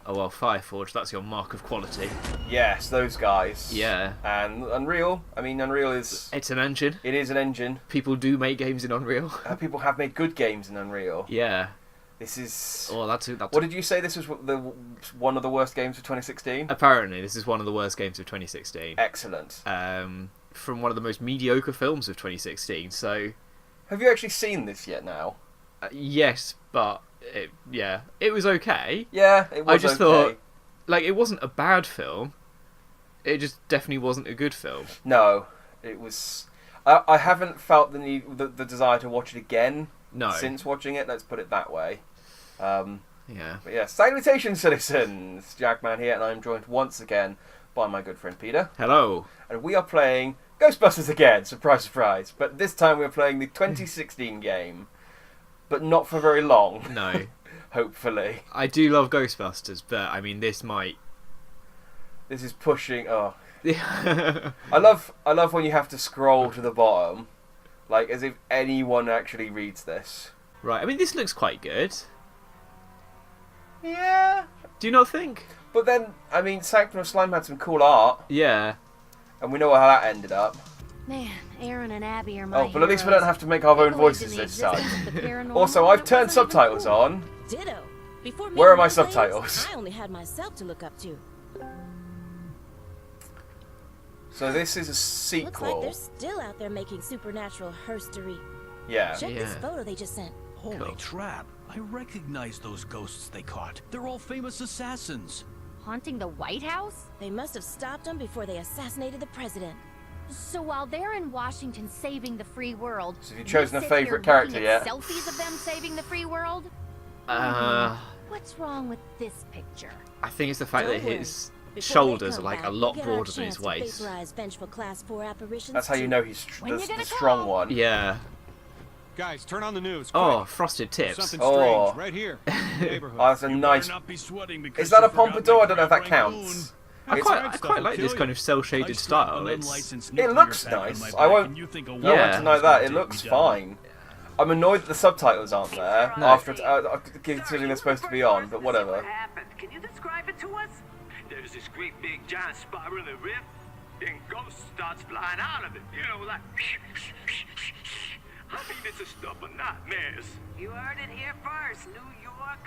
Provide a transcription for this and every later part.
Oh well, Fireforge, that's your mark of quality. Yes, those guys. Yeah. And Unreal. I mean, Unreal is... It's an engine. It is an engine. People do make games in Unreal. People have made good games in Unreal. Yeah. This is... Oh, that's What did you say? This was one of the worst games of 2016? Apparently, this is one of the worst games of 2016. Excellent. From one of the most mediocre films of 2016, so... Have you actually seen this yet now? Yes, but... it was okay. Yeah, it was I just thought, like, it wasn't a bad film. It just definitely wasn't a good film. No, it was... I haven't felt the desire to watch it again since watching it, let's put it that way. Yeah. But yeah, salutations, citizens! Jackman here, and I'm joined once again by my good friend Peter. Hello. And we are playing Ghostbusters again, surprise, surprise. But this time we're playing the 2016 game. But not for very long. No. Hopefully. I do love Ghostbusters, but I mean, this is pushing. Oh, Yeah. I love when you have to scroll to the bottom, like as if anyone actually reads this. Right. I mean, this looks quite good. Yeah. Do you not think? But then, I mean, Sanctum of Slime had some cool art. Yeah. And we know how that ended up. Man, Aaron and Abby are my Oh, but at least we don't have to make our own voices this time. Also, I've turned subtitles on. Ditto. Before Where are my subtitles? I only had myself to look up to. So this is a Looks sequel. like they're still out there making supernatural herstory. Yeah. Check this photo they just sent. Holy crap. I recognize those ghosts they caught. They're all famous assassins. Haunting the White House? They must have stopped them before they assassinated the president. So while they're in Washington saving the free world, So have you chosen a we sit here favourite character looking at yet? selfies of them saving the free world? What's wrong with this picture? I think it's the fact Don't that worry. his Before shoulders they are come like back, a lot we'll get our broader than his chance to waist. vaporize vengeful class 4 apparitions That's how you too. know he's When you the gonna strong call? one. Yeah. Guys, turn on the news. Oh, quick. frosted tips. Something Oh. strange right here. Neighborhood. Oh, that's a You nice... better not be sweating because Is that a you forgot pompadour? my I don't know if that crab counts. I It's- quite like this kind of cel-shaded style. It looks nice. I won't Yeah. deny that. It looks fine. I'm annoyed that the subtitles aren't there after considering they're supposed to be on, but whatever. What happened? Can you describe it to us? There's this great big giant spiral in the rift, then ghosts starts flying out of it. You know, like. I mean, it's a stuff of nightmares. You heard it here first, New York.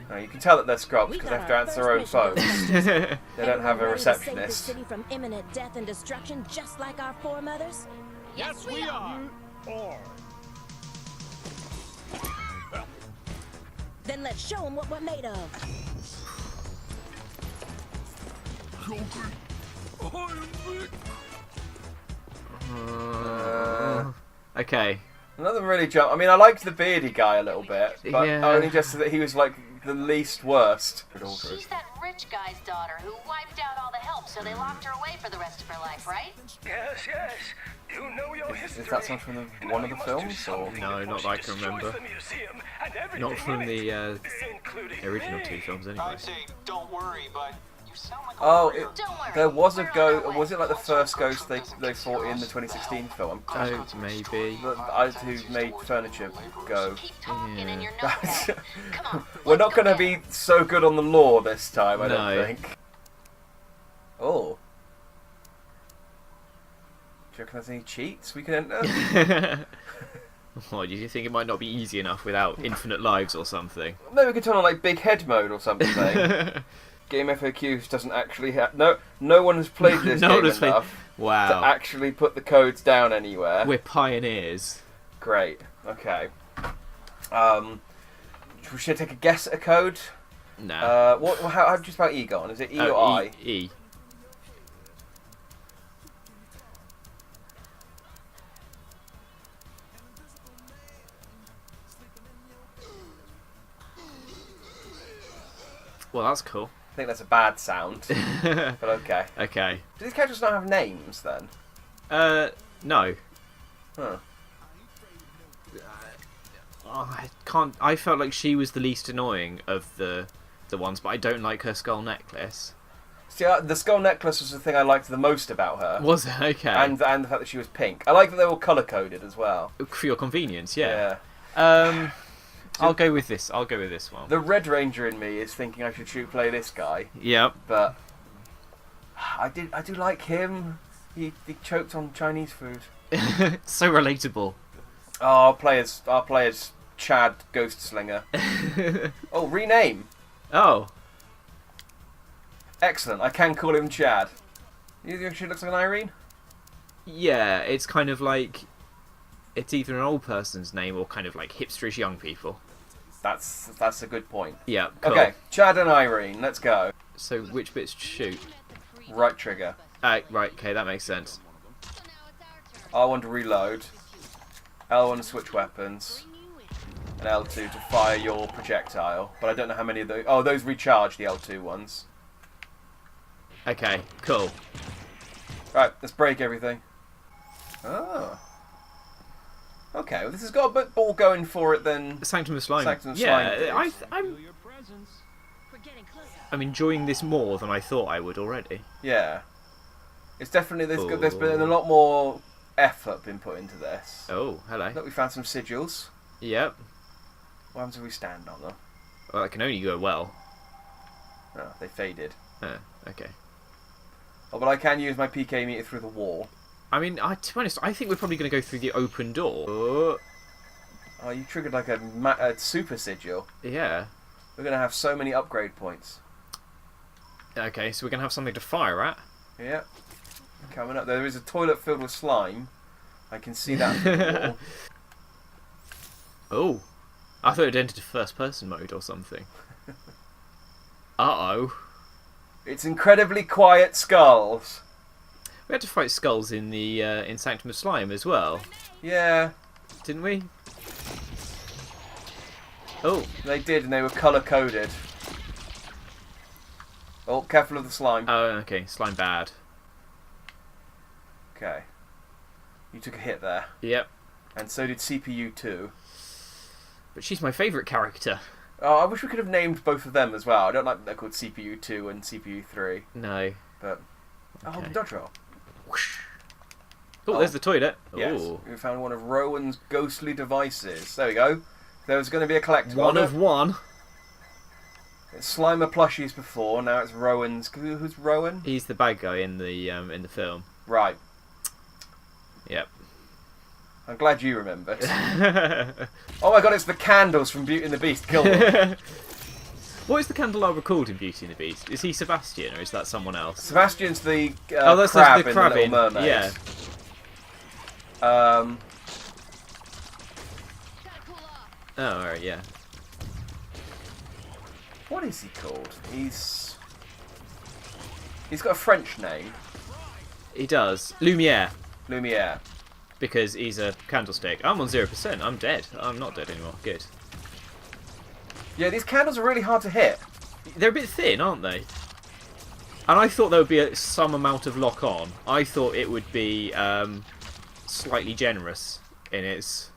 Now, you can tell that they're scrubs We because they got have to our answer their own first mission, phones. Ghostbusters. They don't have a Everyone ready to save the receptionist. city from imminent death and destruction, just like our foremothers. Yes, we are. Then let's show them what we're made of. Okay. None of them really jump. I mean, I liked the beardy guy a little bit, but Yeah. only just that he was like the least worst. She's that rich guy's daughter who wiped out all the help, so they locked her away for the rest of her life, right? Yes, yes. You know your Is that something from one of the films, or No, not that I can remember. Not from the original two films, anyway. I'd say don't worry, but you sound like a Oh, warrior. Don't worry. there was a we're on ghost. our way. Was it like the first ghost they fought in the 2016 film? Oh, maybe. Who made furniture go. Keep talking and you're Yeah. not dead. Come on. We're let's not go going to get be so good on the lore this time, I No. don't think. Oh. Do you reckon there's any cheats we can enter? What, do you think it might not be easy enough without infinite lives or something? Maybe we could turn on like big head mode or something. Game FAQs doesn't actually have... No one has played this No game one has played- enough Wow. to actually put the codes down anywhere. We're pioneers. Great. Okay. Should I take a guess at a code? Nah. How do you spell Egon? Is it E or I? E. Well, that's cool. I think that's a bad sound, but okay. Okay. Do these characters not have names then? No. Huh. Oh, I can't. I felt like she was the least annoying of the ones, but I don't like her skull necklace. See, the skull necklace was the thing I liked the most about her. Was it? Okay. And the fact that she was pink. I like that they were colour coded as well. For your convenience, yeah. I'll go with this. I'll go with this one. The Red Ranger in me is thinking I should play this guy, Yep. but I do like him. He choked on Chinese food. So relatable. Oh, our player's Chad Ghost Slinger. Oh, rename. Oh. Excellent. I can call him Chad. You think she looks like an Irene? Yeah, it's kind of like it's either an old person's name or kind of like hipsterish young people. That's a good point. Yeah. Cool. Okay, Chad and Irene. Let's go. So which bits to shoot? Right trigger. Right. Okay, that makes sense. R1 to reload. L1 to switch weapons. And L2 to fire your projectile. But I don't know how many of those. Oh, those recharge the L2 ones. Okay. Cool. Right, let's break everything. Oh. Okay, well, this has got a bit more going for it than Sanctum of Slime. Sanctum of Slime did. Yeah, I'm enjoying this more than I thought I would already. Yeah. It's definitely there's been a lot more effort been put into this. Oh, hello. Look, we found some sigils. Yep. What happens if we stand on them? Well, that can only go well. Oh, they faded. Okay. Oh, but I can use my PK meter through the wall. I mean, to be honest, I think we're probably going to go through the open door. Oh, you triggered like a super sigil. Yeah. We're going to have so many upgrade points. Okay, so we're going to have something to fire at. Yep. Coming up. There is a toilet filled with slime. I can see that through the wall. Oh. I thought it entered first person mode or something. Uh-oh. It's incredibly quiet skulls. We had to fight skulls in the in Sanctum of Slime as well. Yeah. Didn't we? Oh. They did, and they were colour-coded. Oh, careful of the slime. Oh, okay. Slime bad. Okay. You took a hit there. Yep. And so did CPU 2. But she's my favourite character. Oh, I wish we could have named both of them as well. I don't like that they're called CPU 2 and CPU 3. No. But... Okay. Oh, dodge roll. Oh, there's the toilet. Yes. Ooh. We found one of Rowan's ghostly devices. There we go. There was going to be a collector. One of one. It's Slimer plushies before, now it's Rowan's... Who's Rowan? He's the bad guy in the film. Right. Yep. I'm glad you remembered. Oh my god, it's the candles from Beauty and the Beast. Kill them. What is the candelabra called in Beauty and the Beast? Is he Sebastian or is that someone else? Sebastian's the that's crab the in crab The Little Mermaid. Yeah. Um... Oh, alright, yeah. What is he called? He's got a French name. He does. Lumiere. Lumiere. Because he's a candlestick. I'm on 0%. I'm dead. I'm not dead anymore. Good. Yeah, these candles are really hard to hit. They're a bit thin, aren't they? And I thought there would be some amount of lock on. I thought it would be slightly generous in its...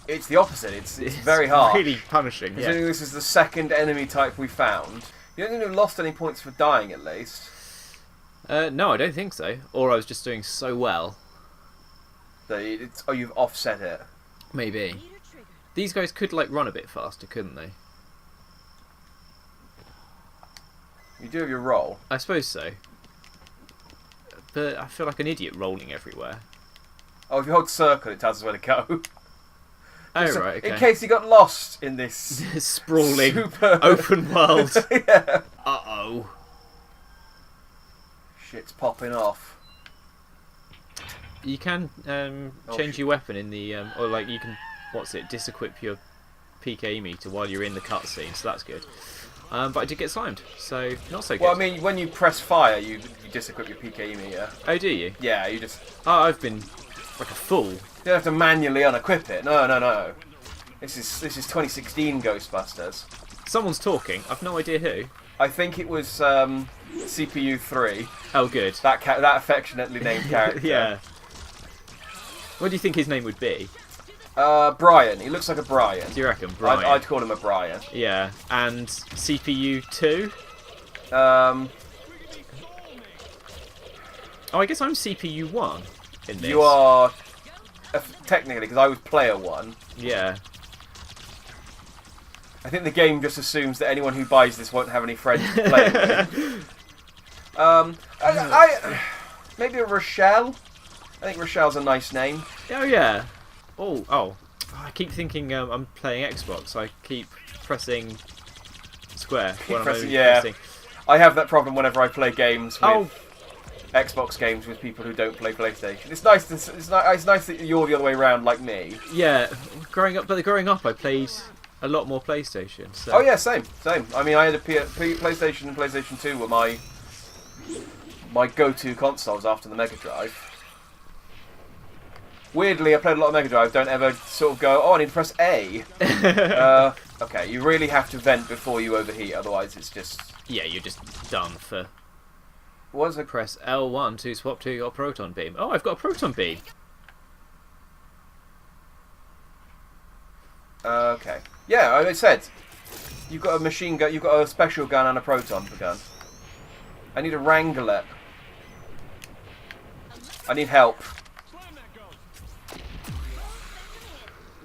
It's the opposite. It's very hard. Really punishing. Considering Yeah. this is the second enemy type we found. You don't think we lost any points for dying, at least? No, I don't think so. Or I was just doing so well. Oh, you've offset it. Maybe. These guys could like run a bit faster, couldn't they? You do have your roll. I suppose so. But I feel like an idiot rolling everywhere. Oh, if you hold circle, it tells us where to go. Oh, right, okay. In case you got lost in this sprawling super open world. Yeah. Uh-oh. Shit's popping off. You can change your weapon in the... or like you can... What's it? Disequip your PK meter while you're in the cutscene, so that's good. But I did get slimed, so not so good. Well, I mean, when you press fire, you disequip your PK meter. Oh, do you? Yeah, you just... Oh, I've been like a fool. You don't have to manually unequip it. No, no, no. This is 2016 Ghostbusters. Someone's talking. I've no idea who. I think it was CPU 3. Oh, good. That affectionately named character. Yeah. What do you think his name would be? Brian. He looks like a Brian. Do you reckon? Brian. I'd call him a Brian. Yeah. And CPU 2? Oh, I guess I'm CPU 1 in this. You are technically, because I was player 1. Yeah. I think the game just assumes that anyone who buys this won't have any friends to play with. Maybe a Rochelle. I think Rochelle's a nice name. Oh yeah. Oh. I keep thinking I'm playing Xbox. I keep pressing square when I'm pressing. I have that problem whenever I play games with Xbox games with people who don't play PlayStation. It's nice. It's nice that you're the other way around, like me. Yeah. Growing up, I played a lot more PlayStation. So. Oh yeah, same. I mean, I had a PlayStation and PlayStation 2 were my go-to consoles after the Mega Drive. Weirdly, I played a lot of Mega Drive. Don't ever sort of go, I need to press A. Okay, you really have to vent before you overheat, otherwise it's just... Yeah, you're just done for... What is it? Press L1 to swap to your proton beam. Oh, I've got a proton beam. Okay. Yeah, I said, you've got a machine gun, you've got a special gun and a proton gun. I need to wrangle it. I need help.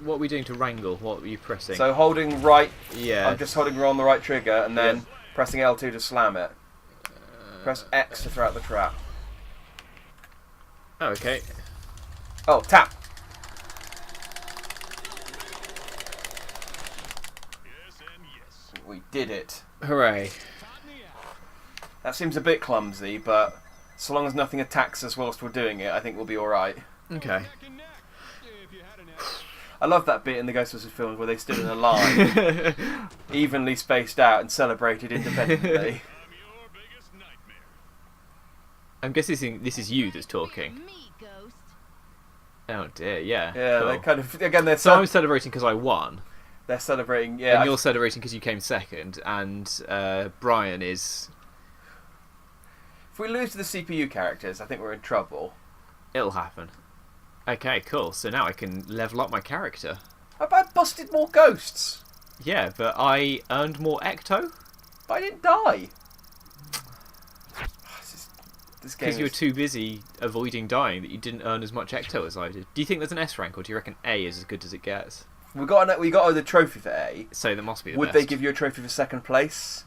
What are we doing to wrangle? What are you pressing? So holding right... Yeah. I'm just holding on the right trigger and then pressing L2 to slam it. Press X to throw out the trap. Oh, okay. Oh, tap! We did it. Hooray. That seems a bit clumsy, but so long as nothing attacks us whilst we're doing it, I think we'll be alright. Okay. I love that bit in the Ghostbusters films where they stood in a line, evenly spaced out and celebrated independently. I'm guessing this is you that's talking. Oh dear, yeah. Yeah, cool. they kind of... Again, they're so I'm celebrating because I won. They're celebrating, yeah. And you're celebrating because you came second, and Brian is... If we lose to the CPU characters, I think we're in trouble. It'll happen. Okay, cool. So now I can level up my character. How about I busted more ghosts? Yeah, but I earned more Ecto. But I didn't die. This game because you were too busy avoiding dying that you didn't earn as much Ecto as I did. Do you think there's an S rank, or do you reckon A is as good as it gets? We got the trophy for A. So there must be the Would best. they give you a trophy for second place?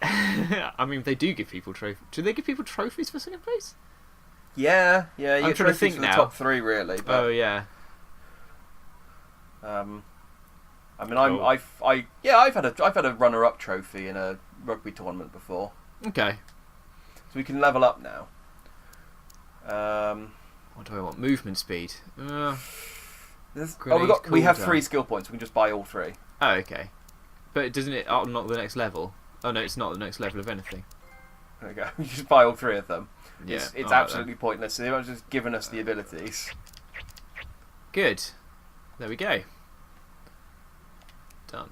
I mean, they do give people trophies. Do they give people trophies for second place? Yeah. You I'm get trying to trophies think for now. the top 3, really. But, oh yeah. I mean, Cool. I've had a runner-up trophy in a rugby tournament before. Okay. So we can level up now. What do I want? Movement speed. We Grenade have cooldown. 3 skill points. We can just buy all 3. Oh, okay. But doesn't it unlock the next level? Oh no, it's not the next level of anything. There we go. You just buy all 3 of them. Yeah. It's alright absolutely pointless. So they've just given us the abilities. then. Good. There we go. Done.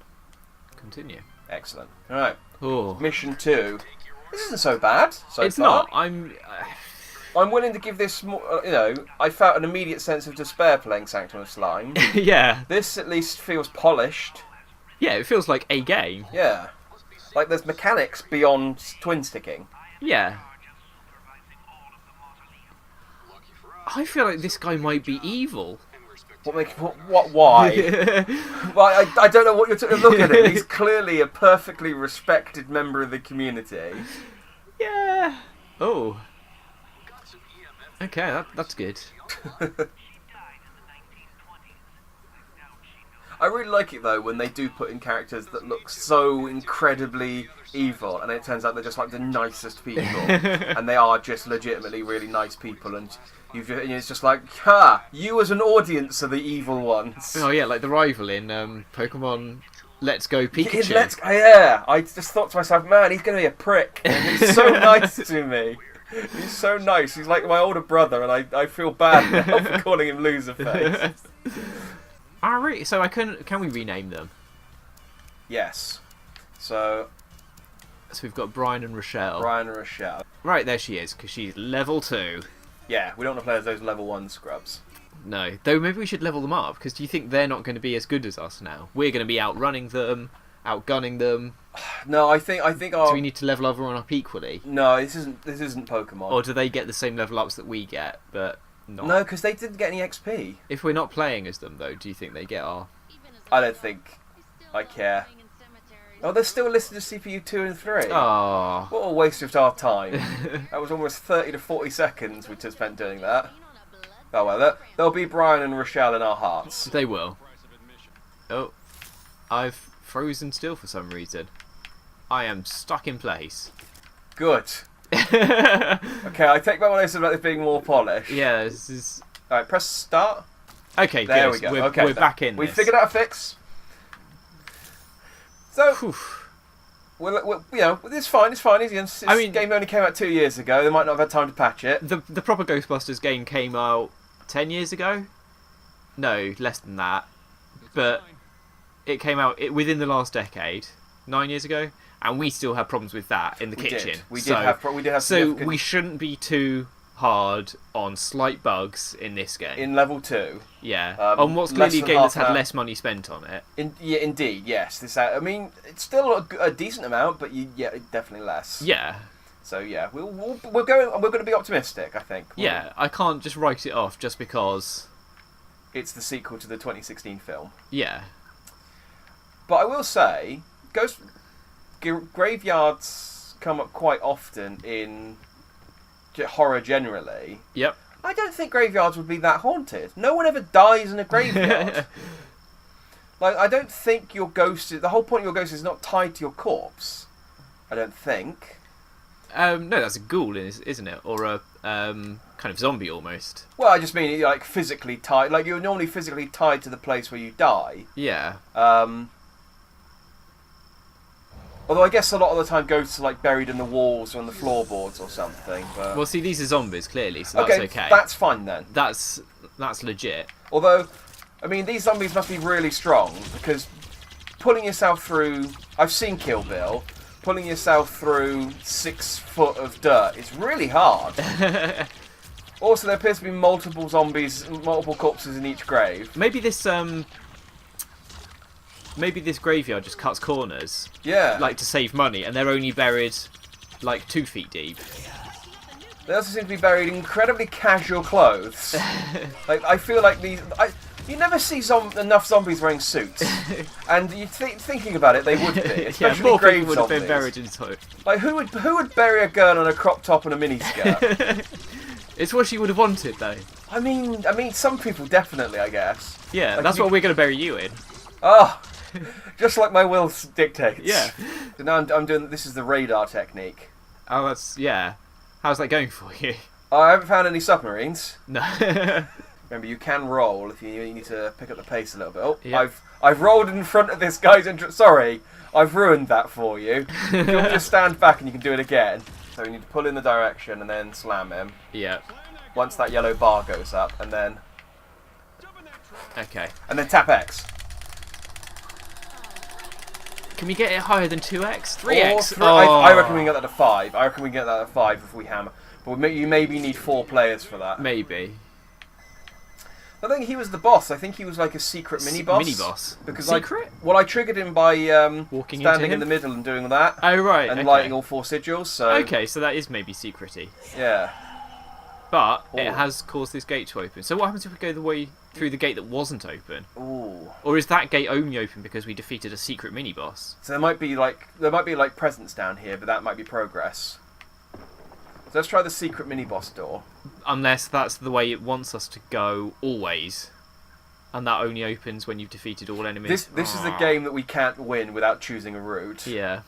Continue. Excellent. All right. Oh. Mission 2. This isn't so bad. It's far. not. I'm willing to give this more. I felt an immediate sense of despair playing Sanctum of Slime. yeah. This at least feels polished. Yeah, it feels like a game. Yeah. Like there's mechanics beyond twin sticking. Yeah. I feel like this guy might be evil. Why? Well, I don't know what you're look at him. He's clearly a perfectly respected member of the community. Yeah. Oh. Okay, that's good. I really like it though when they do put in characters that look so incredibly evil, and it turns out they're just like the nicest people, and they are just legitimately really nice people, and it's just like, you as an audience are the evil ones. Oh yeah, like the rival in Pokemon Let's Go Pikachu. I just thought to myself, man, he's going to be a prick. He's so nice to me. He's so nice. He's like my older brother, and I feel bad now for calling him Loserface. So can we rename them? Yes. So we've got Brian and Rochelle. Right, there she is, because she's level 2. Yeah, we don't want to play as those level 1 scrubs. No, though maybe we should level them up, because do you think they're not going to be as good as us now? We're going to be outrunning them, outgunning them. No, I think Do we need to level everyone up equally? No, this isn't Pokemon. Or do they get the same level ups that we get, but not? No, because they didn't get any XP. If we're not playing as them, though, do you think they get our... I don't think I care. Oh, they're still listed to CPU 2 and 3. Oh. What a waste of our time. That was almost 30 to 40 seconds we just spent doing that. Oh well, there'll be Brian and Rochelle in our hearts. They will. Oh. I've frozen still for some reason. I am stuck in place. Good. Okay, I take back what I said about this being more polished. Yeah, this is... Alright, press start. Okay, there good. we go. We're back in We this. figured out a fix. So, Whew. it's fine. This game only came out 2 years ago. They might not have had time to patch it. The proper Ghostbusters game came out 10 years ago? No, less than that. But it came out within the last decade, 9 years ago, and we still have problems with that in the kitchen. We did have So significant... we shouldn't be too hard on slight bugs in this game. In level 2. Yeah, on what's clearly a game that's had less money spent on it. Indeed, yes. I mean, it's still a decent amount, but definitely less. Yeah. So yeah, we're going to be optimistic, I think. Yeah, I can't just write it off just because it's the sequel to the 2016 film. Yeah. But I will say, graveyards come up quite often in horror generally. Yep. I don't think graveyards would be that haunted. No one ever dies in a graveyard. Like, I don't think your ghost... The whole point of your ghost is not tied to your corpse. I don't think. No, that's a ghoul, isn't it? Or a kind of zombie almost. Well, I just mean like physically tied. Like, you're normally physically tied to the place where you die. Yeah. Although I guess a lot of the time ghosts are like buried in the walls or on the floorboards or something. But... Well, see, these are zombies clearly, so that's okay. That's fine then. That's legit. Although, I mean, these zombies must be really strong because pulling yourself through... I've seen Kill Bill. Pulling yourself through 6 foot of dirt is really hard. Also, there appears to be multiple zombies, multiple corpses in each grave. Maybe this graveyard just cuts corners. Yeah. Like to save money, and they're only buried like 2 feet deep. They also seem to be buried in incredibly casual clothes. Like, I feel like these... You never see enough zombies wearing suits, and you thinking about it, they would be, especially more grave people would zombies. have been buried in tow. Like, who would bury a girl in a crop top and a miniskirt? It's what she would have wanted, though. I mean, some people definitely, I guess. Yeah, like that's what we're going to bury you in. Oh, just like my will dictates. Yeah. So now I'm doing. This is the radar technique. Oh, yeah. How's that going for you? I haven't found any submarines. No. Remember, you can roll if you need to pick up the pace a little bit. Oh, yep. I've rolled in front of this guy's entrance. Sorry, I've ruined that for you. You'll just stand back and you can do it again. So you need to pull in the direction and then slam him. Yeah. Once that yellow bar goes up, and then... Okay. And then tap X. Can we get it higher than 2x? 3x? I reckon we can get that to 5. I reckon we can get that to 5 if we hammer. But you maybe need 4 players for that. Maybe. I think he was the boss. I think he was like a secret mini-boss. Mini-boss? Because secret? I triggered him by walking standing into in the middle and doing that. Oh, right. And okay. lighting all 4 sigils. So... Okay, so that is maybe secret-y. Yeah. But it has caused this gate to open. So what happens if we go the way through the gate that wasn't open? Ooh. Or is that gate only open because we defeated a secret mini-boss? So there might be like presents down here, but that might be progress. So let's try the secret mini-boss door. Unless that's the way it wants us to go always. And that only opens when you've defeated all enemies. This is the game that we can't win without choosing a route. Yeah.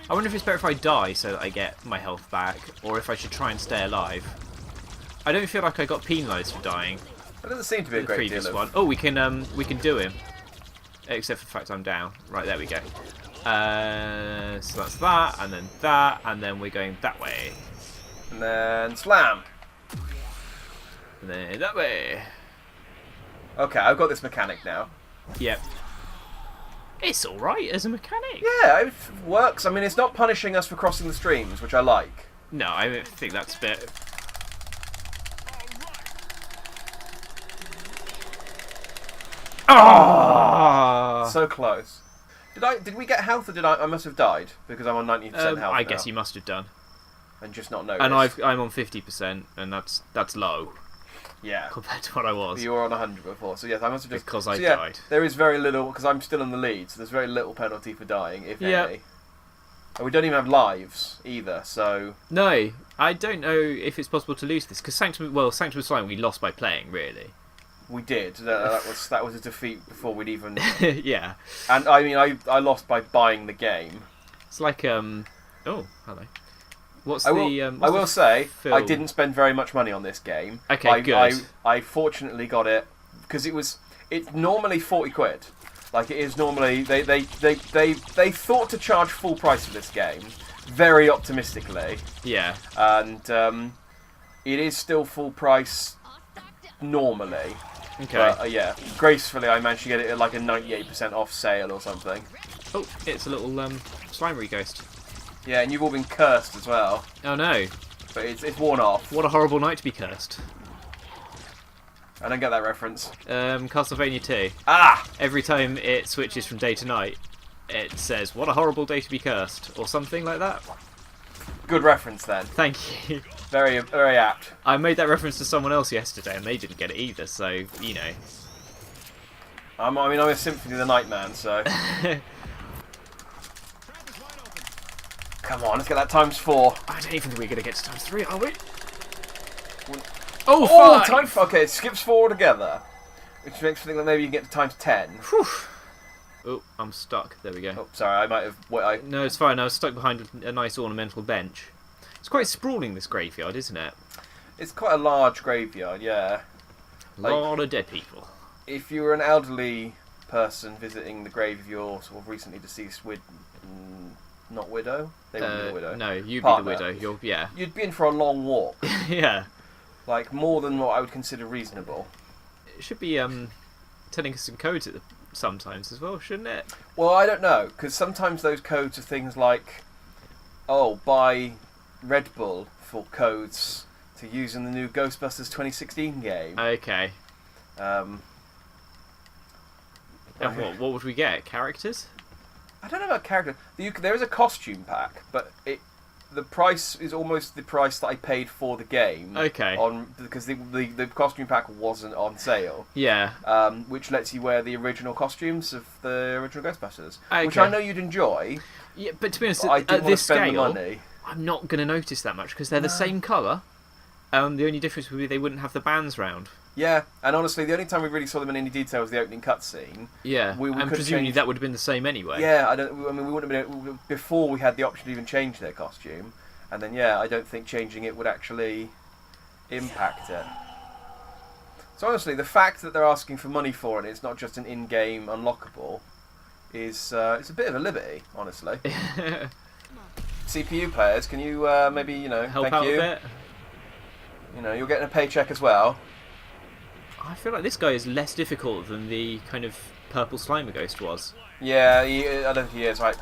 I wonder if it's better if I die so that I get my health back, or if I should try and stay alive. I don't feel like I got penalised for dying. That doesn't seem to be a great deal of... one. Oh, we can do him. Except for the fact I'm down. Right, there we go. So that's that, and then we're going that way. And then slam. And then that way. Okay, I've got this mechanic now. Yep. It's alright as a mechanic. Yeah, it works. I mean, it's not punishing us for crossing the streams, which I like. No, I think that's a bit... Oh! So close. Did we get health, or did I must have died because I'm on 90% health now. I guess you must have done. And just not noticed. And I'm on 50%, and that's low. Yeah. compared to what I was. You were on 100 before, so yes, I must have just... Because I so, yeah, died. There is very little, because I'm still in the lead, so there's very little penalty for dying, if any. And we don't even have lives, either, so... No, I don't know if it's possible to lose this, because Sanctum of Slime we lost by playing, really. We did. That was a defeat before we'd even... Yeah. And, I mean, I lost by buying the game. It's like, oh, hello. I will say, film? I didn't spend very much money on this game. Okay, good. I fortunately got it because it's normally 40 quid. Like it is normally they thought to charge full price for this game, very optimistically. Yeah. And it is still full price normally. Okay. But, yeah, gracefully I managed to get it at like a 98% off sale or something. Oh, it's a little slimery ghost. Yeah, and you've all been cursed as well. Oh no. But it's worn off. What a horrible night to be cursed. I don't get that reference. Castlevania 2. Ah! Every time it switches from day to night, it says, "What a horrible day to be cursed," or something like that. Good reference then. Thank you. Very, very apt. I made that reference to someone else yesterday, and they didn't get it either, so, you know. I'm a Symphony of the Night man, so... Come on, let's get that times 4. I don't even think we're going to get to times 3, are we? Oh, Oh, times... Okay, it skips 4 together. Which makes me think that maybe you can get to times 10. Whew. Oh, I'm stuck. There we go. Oh, sorry, I might have... No, it's fine. I was stuck behind a nice ornamental bench. It's quite sprawling, this graveyard, isn't it? It's quite a large graveyard, yeah. A lot of dead people. If you were an elderly person visiting the grave of your sort of recently deceased not widow? They wouldn't be the widow. No, you'd Partner. be the widow. You'd be in for a long walk. Yeah. Like, more than what I would consider reasonable. It should be telling us some codes sometimes as well, shouldn't it? Well, I don't know, because sometimes those codes are things like, oh, buy Red Bull for codes to use in the new Ghostbusters 2016 game. Okay. And what would we get? Characters? I don't know about character. There is a costume pack, but the price is almost the price that I paid for the game. Okay. Because the costume pack wasn't on sale. Yeah. Which lets you wear the original costumes of the original Ghostbusters, Okay. which I know you'd enjoy. Yeah, but to be honest, I didn't at want this to spend scale, the money. I'm not going to notice that much because they're the same colour. The only difference would be they wouldn't have the bands round. Yeah, and honestly, the only time we really saw them in any detail was the opening cutscene. Yeah, we and could presumably change... that would have been the same anyway. Yeah, we wouldn't have been before we had the option to even change their costume, and then I don't think changing it would actually impact it. So honestly, the fact that they're asking for money for it, and it's not just an in-game unlockable, is it's a bit of a liberty, honestly. CPU players, can you maybe help thank out you. a bit? You're getting a paycheck as well. I feel like this guy is less difficult than the kind of purple Slimer ghost was. Yeah, I don't think he is, right.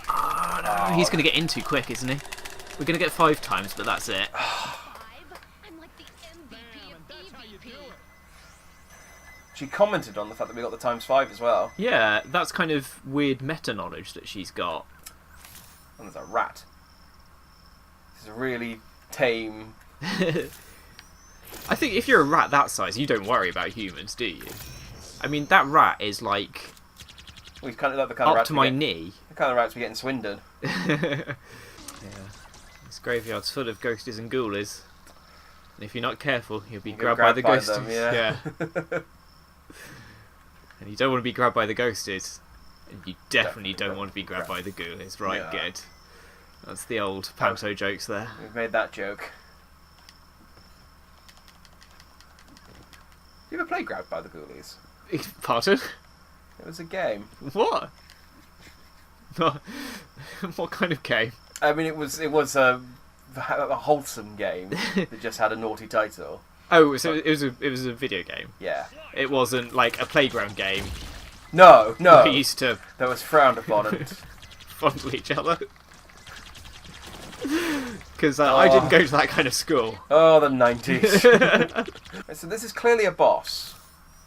Oh, no, he's going to get in too quick, isn't he? We're going to get 5 times, but that's it. I'm like the MVP of EVP. She commented on the fact that we got the times 5 as well. Yeah, that's kind of weird meta knowledge that she's got. And there's a rat. This is a really tame... I think if you're a rat that size, you don't worry about humans, do you? I mean, that rat is like Well, he's kind of like the kind of up rats to we my get- knee. The kind of rats we get in Swindon. Yeah. This graveyard's full of ghosties and ghoulies. And if you're not careful, you'll be You'll grabbed get by the grabbed ghosties. by them, yeah. And you don't want to be grabbed by the ghosties. And you definitely don't want to be grabbed by the ghoulies. Right, Yeah. good. That's the old panto jokes there. We've made that joke. You ever played Grabbed by the Ghoulies? Pardon? It was a game. What? What kind of game? I mean, it was a wholesome game that just had a naughty title. Oh, so it was a video game. Yeah. It wasn't like a playground game. No. We used to That was frowned upon and... fondle each other. Because I didn't go to that kind of school. Oh, the 90s. So this is clearly a boss.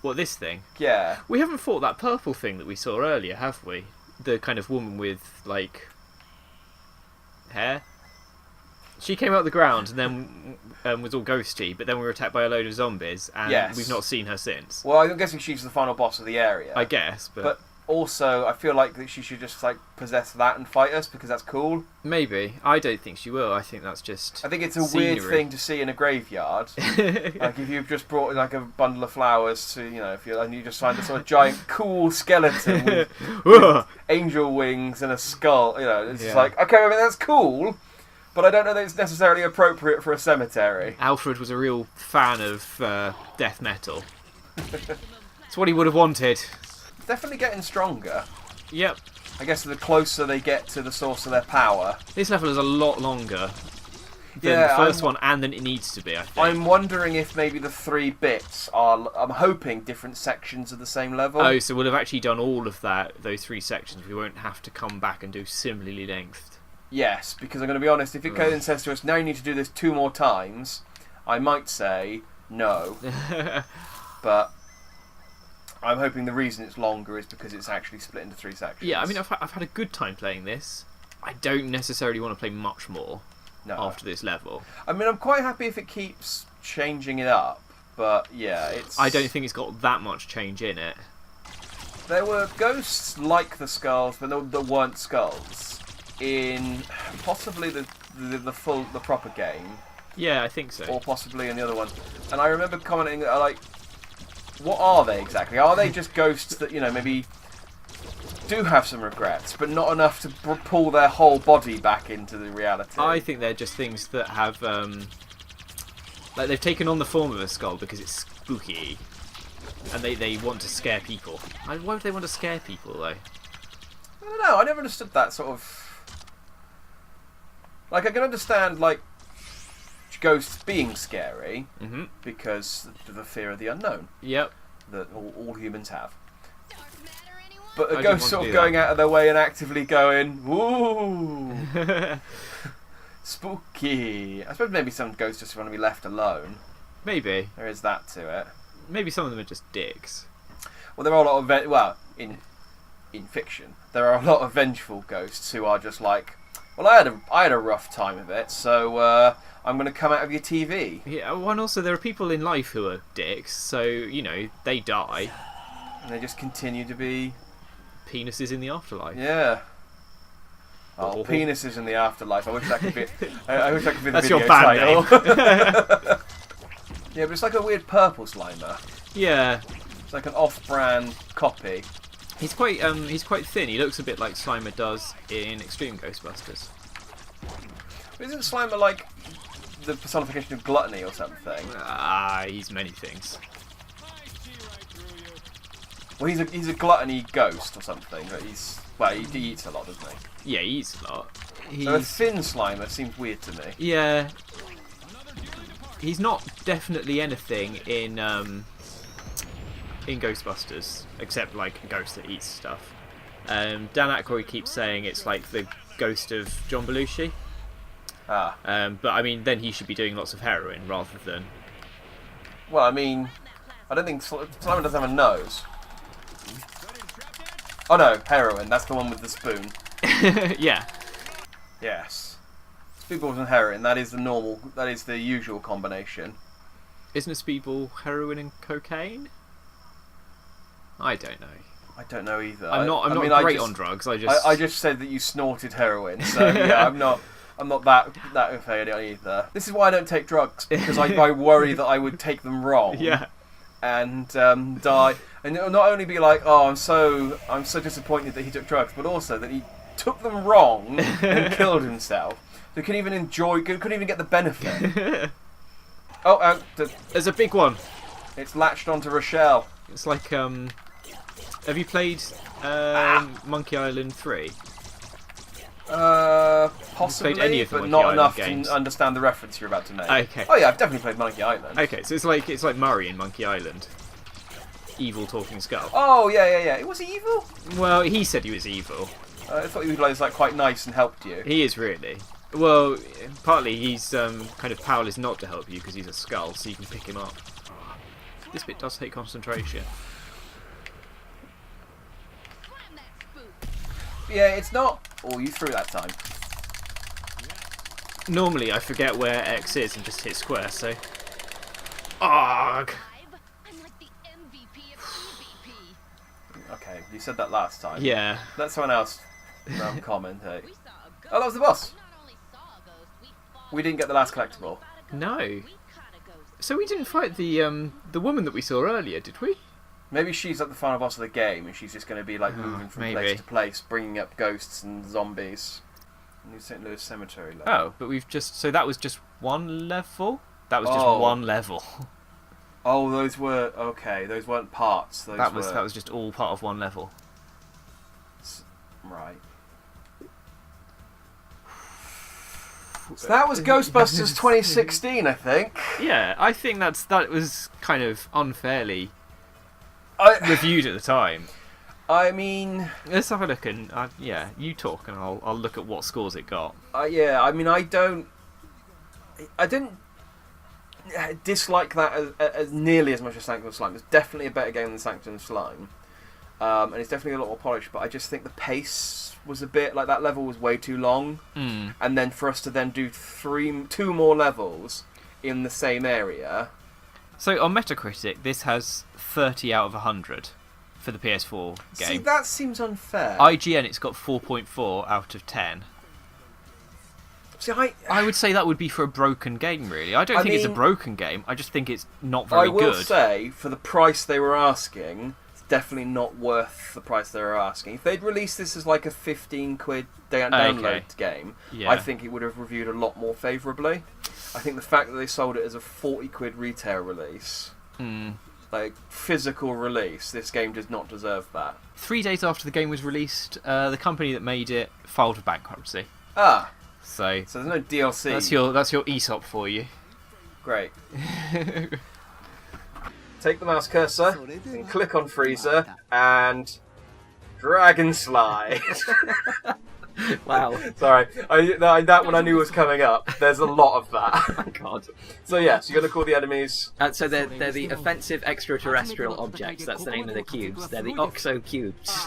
What, this thing? Yeah. We haven't fought that purple thing that we saw earlier, have we? The kind of woman with, like, hair? She came out of the ground and then was all ghosty, but then we were attacked by a load of zombies, and we've not seen her since. Well, I'm guessing she's the final boss of the area. I guess, but also, I feel like that she should just like possess that and fight us because that's cool. Maybe. I don't think she will. I think that's just. I think it's a scenery. weird thing to see in a graveyard. Like if you've just brought like a bundle of flowers to, if you just find a sort of giant cool skeleton with angel wings and a skull. It's just like, okay, I mean that's cool, but I don't know that it's necessarily appropriate for a cemetery. Alfred was a real fan of death metal. It's what he would have wanted. Definitely getting stronger. Yep. I guess the closer they get to the source of their power. This level is a lot longer than the first one, and than it needs to be, I think. I'm wondering if maybe the 3 bits are, I'm hoping, different sections of the same level. Oh, so we'll have actually done all of those 3 sections. We won't have to come back and do similarly lengthed. Yes, because I'm going to be honest, if it goes and says to us, now you need to do this 2 more times, I might say no. But I'm hoping the reason it's longer is because it's actually split into 3 sections. Yeah, I mean, I've had a good time playing this. I don't necessarily want to play much more after this level. I mean, I'm quite happy if it keeps changing it up, but yeah, it's... I don't think it's got that much change in it. There were ghosts like the skulls, but there weren't skulls in possibly the proper game. Yeah, I think so. Or possibly in the other one. And I remember commenting like, what are they exactly? Are they just ghosts that, maybe do have some regrets, but not enough to pull their whole body back into the reality? I think they're just things that have, like they've taken on the form of a skull because it's spooky, and they want to scare people. Why would they want to scare people, though? I don't know, I never understood that sort of... Like, I can understand, like, ghosts being scary because of the fear of the unknown. Yep. That all humans have. But a ghost sort of going out of their way and actively going, "Ooh, spooky." I suppose maybe some ghosts just want to be left alone. Maybe. There is that to it. Maybe some of them are just dicks. Well, there are a lot of in fiction, there are a lot of vengeful ghosts who are just like, well, I had a rough time of it, so I'm going to come out of your TV. Yeah, well, and also there are people in life who are dicks, so, they die. And they just continue to be... Penises in the afterlife. Yeah. Oh, penises in the afterlife. I wish that could be... I wish that could be the That's video your band title. Yeah, but it's like a weird purple Slimer. Yeah. It's like an off-brand copy. He's quite thin. He looks a bit like Slimer does in Extreme Ghostbusters. Isn't Slimer like the personification of gluttony or something? He's many things. Well, he's a gluttony ghost or something. But he eats a lot, doesn't he? Yeah, he eats a lot. So a thin Slimer seems weird to me. Yeah. He's not definitely anything in Ghostbusters, except like a ghost that eats stuff. Dan Aykroyd keeps saying it's like the ghost of John Belushi. But I mean, then he should be doing lots of heroin rather than... Well, I mean, I don't think Slimer doesn't have a nose. Oh no, heroin. That's the one with the spoon. Yeah. Yes. Speedballs and heroin. That is the normal. That is the usual combination. Isn't a speedball heroin and cocaine? I don't know. I don't know either. I'm not great on drugs. I just said that you snorted heroin. So yeah, I'm not that afraid either. This is why I don't take drugs, because I worry that I would take them wrong. Yeah. And die, and it'll not only be like, oh, I'm so disappointed that he took drugs, but also that he took them wrong and killed himself. So couldn't even get the benefit. There's a big one. It's latched onto Rochelle. It's like, have you played Monkey Island 3? Possibly, but not enough to understand the reference you're about to make. Okay. Oh yeah, I've definitely played Monkey Island. Okay, so it's like Murray in Monkey Island. Evil talking skull. Oh yeah. Was he evil? Well, he said he was evil. I thought he was like quite nice and helped you. He is really. Well, partly he's kind of powerless not to help you because he's a skull, so you can pick him up. This bit does take concentration. Yeah, it's not... Oh, you threw that time. normally I forget where X is and just hit square, so... Arg! I'm like the MVP of PvP. Okay, you said that last time. Yeah. Let someone else commentate. Oh, that was the boss! We didn't get the last collectible. No. So we didn't fight the woman that we saw earlier, did we? Maybe she's like the final boss of the game, and she's just going to be like moving from place to place, bringing up ghosts and zombies. New St. Louis Cemetery level. Oh, but we've just... So that was just one level? That was just one level. Oh, those were... Okay, those weren't parts. That was just all part of one level. Right. So that was Ghostbusters 2016, I think. Yeah, I think that was kind of unfairly reviewed at the time. I mean... Let's have a look and... yeah, you talk and I'll look at what scores it got. Yeah, I mean, I didn't dislike that as nearly as much as Sanctum of Slime. It's definitely a better game than Sanctum of Slime. And it's definitely a lot more polished, but I just think the pace was a bit... Like, that level was way too long. Mm. And then for us to then do two more levels in the same area... So, on Metacritic, this has 30 out of 100 for the PS4 game. See, that seems unfair. IGN, it's got 4.4 out of 10. See, I would say that would be for a broken game, really. I don't think it's a broken game. I just think it's not very good. I will say, for the price they were asking... definitely not worth the price they were asking. If they'd released this as like a 15 quid download game, I think it would have reviewed a lot more favourably. I think the fact that they sold it as a 40 quid retail release, like physical release, this game does not deserve that. 3 days after the game was released, the company that made it filed for bankruptcy. Ah, so there's no DLC. That's your ESOP for you. Great. Take the mouse cursor and click on Freezer and Dragon Slide. Wow. Sorry, that one I knew was coming up. There's a lot of that. Oh God. So yeah, so you're gonna call the enemies. So they're the offensive extraterrestrial objects. That's the name of the cubes. They're the Oxo cubes.